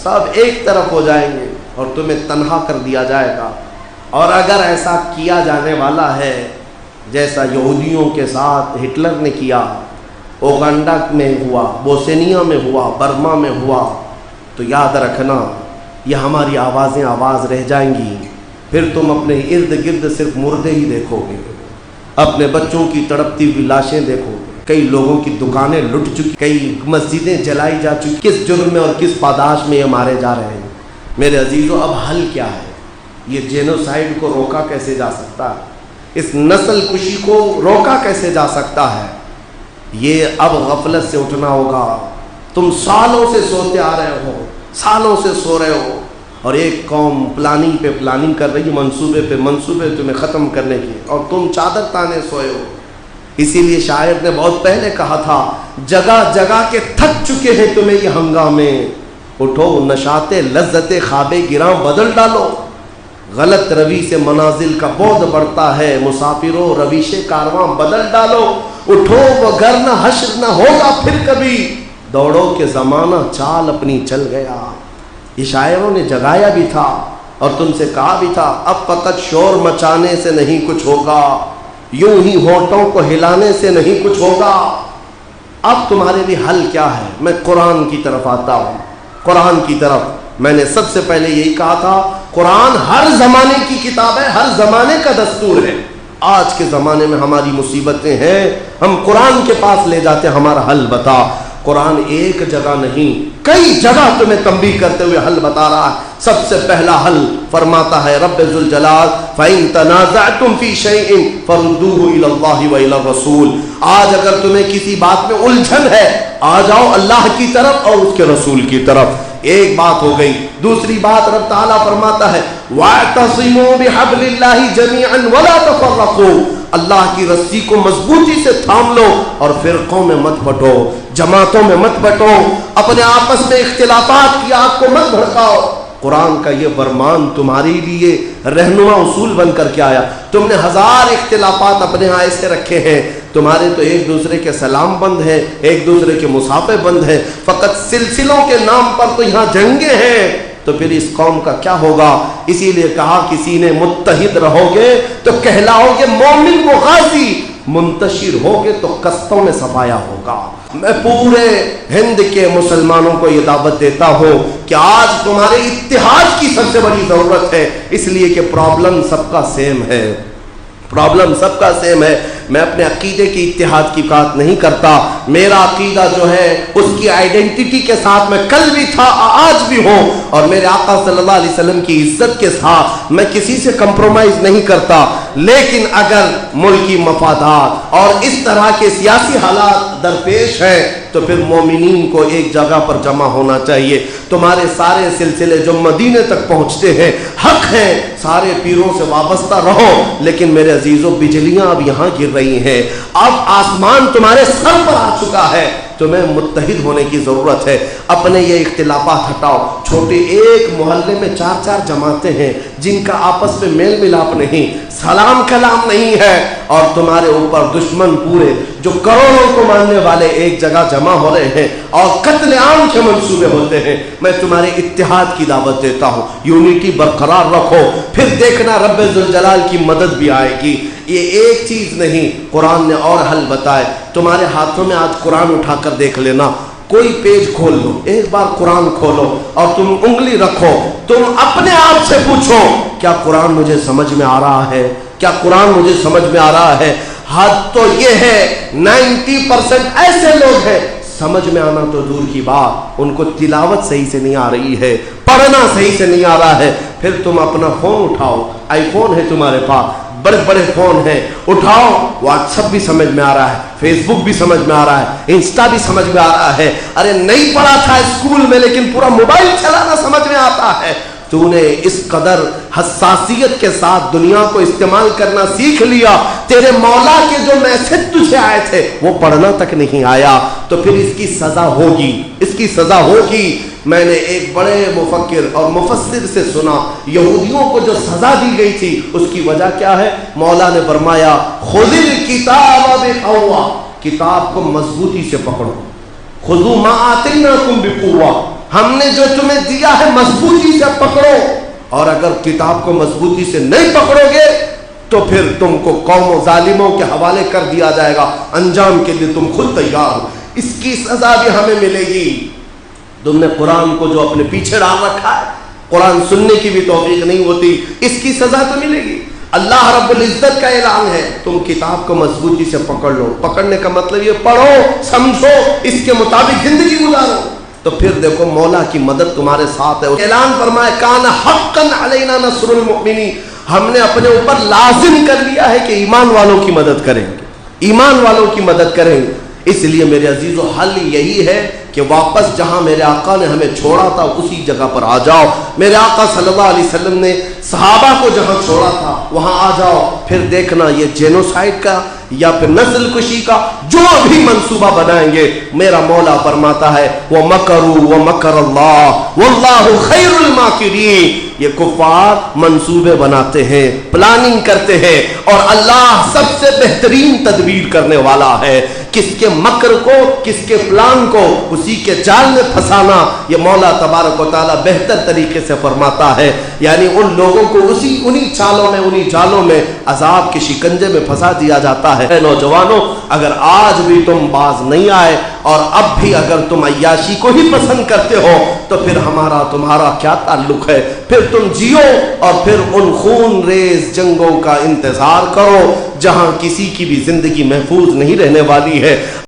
سب ایک طرف ہو جائیں گے اور تمہیں تنہا کر دیا جائے گا۔ اور اگر ایسا کیا جانے والا ہے جیسا یہودیوں کے ساتھ ہٹلر نے کیا، اوگانڈا میں ہوا، بوسنیا میں ہوا، برما میں ہوا، تو یاد رکھنا یہ ہماری آوازیں آواز رہ جائیں گی۔ پھر تم اپنے ارد گرد صرف مردے ہی دیکھو گے، اپنے بچوں کی تڑپتی ہوئی لاشیں دیکھو گے، کئی لوگوں کی دکانیں لٹ چکی، کئی مسجدیں جلائی جا چکی، کس جرم میں اور کس پاداش میں یہ مارے جا رہے ہیں۔ میرے عزیزو، اب حل کیا ہے؟ یہ جینوسائیڈ کو روکا کیسے جا سکتا ہے؟ اس نسل کشی کو روکا کیسے جا سکتا ہے؟ یہ اب غفلت سے اٹھنا ہوگا۔ تم سالوں سے سوتے آ رہے ہو، سالوں سے سو رہے ہو، اور ایک قوم پلاننگ پہ پلاننگ کر رہی ہے، منصوبے پہ منصوبے تمہیں ختم کرنے کی، اور تم چادر تانے سوئے ہو۔ اسی لیے شاعر نے بہت پہلے کہا تھا، جگہ جگہ کے تھک چکے ہیں تمہیں یہ ہنگامے، اٹھو نشاط لذت خواب گراں بدل ڈالو۔ غلط روی سے منازل کا بعد بڑھتا ہے، مسافروں رویش کارواں بدل ڈالو۔ اٹھو وگرنہ حشر نہ ہوگا پھر کبھی، دوڑو کہ زمانہ چال اپنی چل گیا۔ یہ شاعروں نے جگایا بھی تھا اور تم سے کہا بھی تھا، اب فقط شور مچانے سے نہیں کچھ ہوگا، یوں ہی ہونٹوں کو ہلانے سے نہیں کچھ ہوگا۔ اب تمہارے لیے حل کیا ہے؟ میں قرآن کی طرف آتا ہوں، قرآن کی طرف۔ میں نے سب سے پہلے یہی کہا تھا، قرآن ہر زمانے کی کتاب ہے، ہر زمانے کا دستور ہے۔ آج کے زمانے میں ہماری مصیبتیں ہیں، ہم قرآن کے پاس لے جاتے ہیں، ہمارا حل بتا۔ قرآن ایک جگہ نہیں، کئی جگہ تمہیں تنبیہ کرتے ہوئے حل بتا رہا ہے۔ سب سے پہلا حل فرماتا ہے رب ذوالجلال، فَإِن تَنَازَعْتُمْ فِي شَيْءٍ فَرُدُّوهُ إِلَى اللَّهِ وَإِلَى الرَّسُولِ۔ آج اگر تمہیں کسی بات میں الجھن ہے، آ جاؤ اللہ کی طرف اور اس کے رسول کی طرف۔ ایک بات ہو گئی۔ دوسری بات رب تعالیٰ فرماتا ہے وَاعْتَصِمُوا بِحَبْلِ اللَّهِ جَمِيعًا وَلَا تَفَرَّقُوا۔ اللہ کی رسی کو مضبوطی سے تھام لو اور فرقوں میں مت بٹو، جماعتوں میں مت بٹو، اپنے آپس میں اختلافات کی آگ کو مت بھڑکاؤ۔ قرآن کا یہ فرمان تمہارے لیے رہنما اصول بن کر کے آیا۔ تم نے ہزار اختلافات اپنے ہاں ایسے رکھے ہیں، تمہارے تو ایک دوسرے کے سلام بند ہیں، ایک دوسرے کے مصافحے بند ہیں، فقط سلسلوں کے نام پر تو یہاں جنگیں ہیں، تو پھر اس قوم کا کیا ہوگا؟ اسی لیے کہا کسی نے متحد رہو گے تو کہلاؤ گے مومن و غازی، منتشر ہوگے تو قصتوں میں سفایا ہوگا۔ میں پورے ہند کے مسلمانوں کو یہ دعوت دیتا ہوں کہ آج تمہارے اتحاد کی سب سے بڑی ضرورت ہے، اس لیے کہ پرابلم سب کا سیم ہے، پرابلم سب کا سیم ہے۔ میں اپنے عقیدے کی اتحاد کی بات نہیں کرتا، میرا عقیدہ جو ہے اس کی آئیڈینٹی کے ساتھ میں کل بھی تھا آج بھی ہوں، اور میرے آقا صلی اللہ علیہ وسلم کی عزت کے ساتھ میں کسی سے کمپرومائز نہیں کرتا۔ لیکن اگر ملکی مفادات اور اس طرح کے سیاسی حالات درپیش ہیں تو پھر مومنین کو ایک جگہ پر جمع ہونا چاہیے۔ تمہارے سارے سلسلے جو مدینے تک پہنچتے ہیں حق ہیں، سارے پیروں سے وابستہ رہو، لیکن میرے عزیزو بجلیاں اب یہاں گر رہی ہیں، اب آسمان تمہارے سر پر آ چکا ہے، تمہیں متحد ہونے کی ضرورت ہے۔ اپنے یہ اختلافات ہٹاؤ۔ چھوٹے ایک محلے میں 4 جماعتیں ہیں جن کا آپس میں میل ملاپ نہیں، سلام کلام نہیں ہے، اور تمہارے اوپر دشمن پورے جو کروڑوں کو ماننے والے ایک جگہ جمع ہو رہے ہیں اور قتل عام کے منصوبے ہوتے ہیں۔ میں تمہارے اتحاد کی دعوت دیتا ہوں، یونٹی برقرار رکھو، پھر دیکھنا رب ذوالجلال کی مدد بھی آئے گی۔ یہ ایک چیز نہیں، قرآن نے اور حل بتائے۔ تمہارے ہاتھوں میں آج قرآن اٹھا کر دیکھ لینا، کوئی پیج کھول لو، ایک بار قرآن کھولو اور تم انگلی رکھو، تم اپنے آپ سے پوچھو کیا قرآن مجھے سمجھ میں آ رہا ہے؟ کیا قرآن مجھے سمجھ میں آ رہا ہے؟ حد تو یہ ہے 90% ایسے لوگ ہیں سمجھ میں آنا تو دور کی بات، ان کو تلاوت صحیح سے نہیں آ رہی ہے، پڑھنا صحیح سے نہیں آ رہا ہے۔ پھر تم اپنا فون اٹھاؤ، آئی فون ہے تمہارے پاس، بڑے بڑے فون ہیں، اٹھاؤ، واٹس ایپ بھی سمجھ میں آ رہا ہے، فیس بک بھی سمجھ میں آ رہا ہے، انسٹا بھی سمجھ میں آ رہا ہے۔ ارے نہیں پڑھا تھا اسکول میں لیکن پورا موبائل چلانا سمجھ میں آتا ہے۔ تو نے اس قدر حساسیت کے ساتھ دنیا کو استعمال کرنا سیکھ لیا، تیرے مولا کے جو میسج تجھے آئے تھے وہ پڑھنا تک نہیں آیا، تو پھر اس کی سزا ہوگی، اس کی سزا ہوگی۔ میں نے ایک بڑے مفکر اور مفسر سے سنا، یہودیوں کو جو سزا دی گئی تھی اس کی وجہ کیا ہے؟ مولا نے فرمایا خذ الکتاب بقوہ، کتاب کو مضبوطی سے پکڑو، خذوا ما آتیناکم بقوہ، ہم نے جو تمہیں دیا ہے مضبوطی سے پکڑو، اور اگر کتاب کو مضبوطی سے نہیں پکڑو گے تو پھر تم کو قوم و ظالموں کے حوالے کر دیا جائے گا، انجام کے لیے تم خود تیار ہو، اس کی سزا بھی ہمیں ملے گی۔ تم نے قرآن کو جو اپنے پیچھے ڈال رکھا ہے، قرآن سننے کی بھی توفیق نہیں ہوتی، اس کی سزا تو ملے گی۔ اللہ رب العزت کا اعلان ہے تم کتاب کو مضبوطی سے پکڑ لو۔ پکڑنے کا مطلب یہ پڑھو، سمجھو، اس کے مطابق زندگی گزارو، تو پھر دیکھو مولا کی مدد تمہارے ساتھ ہے۔ اعلان فرمایا کان حقا علینا نصر المؤمنین، ہم نے اپنے اوپر لازم کر لیا ہے کہ ایمان والوں کی مدد کریں گے، ایمان والوں کی مدد کریں گے۔ اس لیے میرے عزیزو حل یہی ہے کہ واپس جہاں میرے آقا نے ہمیں چھوڑا تھا اسی جگہ پر آ جاؤ۔ میرے آقا صلی اللہ علیہ وسلم نے صحابہ کو جہاں چھوڑا تھا وہاں آ جاؤ، پھر دیکھنا یہ جینوسائیڈ کا یا پھر نسل کشی کا جو بھی منصوبہ بنائیں گے، میرا مولا فرماتا ہے وَمَكَرُوا وَمَكَرَ اللَّهُ وَاللَّهُ خَيْرُ الْمَاكِرِينَ، یہ کفار منصوبے بناتے ہیں، پلاننگ کرتے ہیں، اور اللہ سب سے بہترین تدبیر کرنے والا ہے۔ کس کے مکر کو، کس کے پلان کو اسی کے جال میں پھنسانا، یہ مولا تبارک و تعالیٰ بہتر طریقے سے فرماتا ہے۔ یعنی ان لوگوں کو انہی چالوں میں، انہی جالوں میں عذاب کے شکنجے میں پھنسا دیا جاتا ہے۔ اے نوجوانوں، اگر آج بھی تم باز نہیں آئے اور اب بھی اگر تم عیاشی کو ہی پسند کرتے ہو تو پھر ہمارا تمہارا کیا تعلق ہے؟ پھر تم جیو اور پھر ان خون ریز جنگوں کا انتظار کرو جہاں کسی کی بھی زندگی محفوظ نہیں رہنے والی ہے۔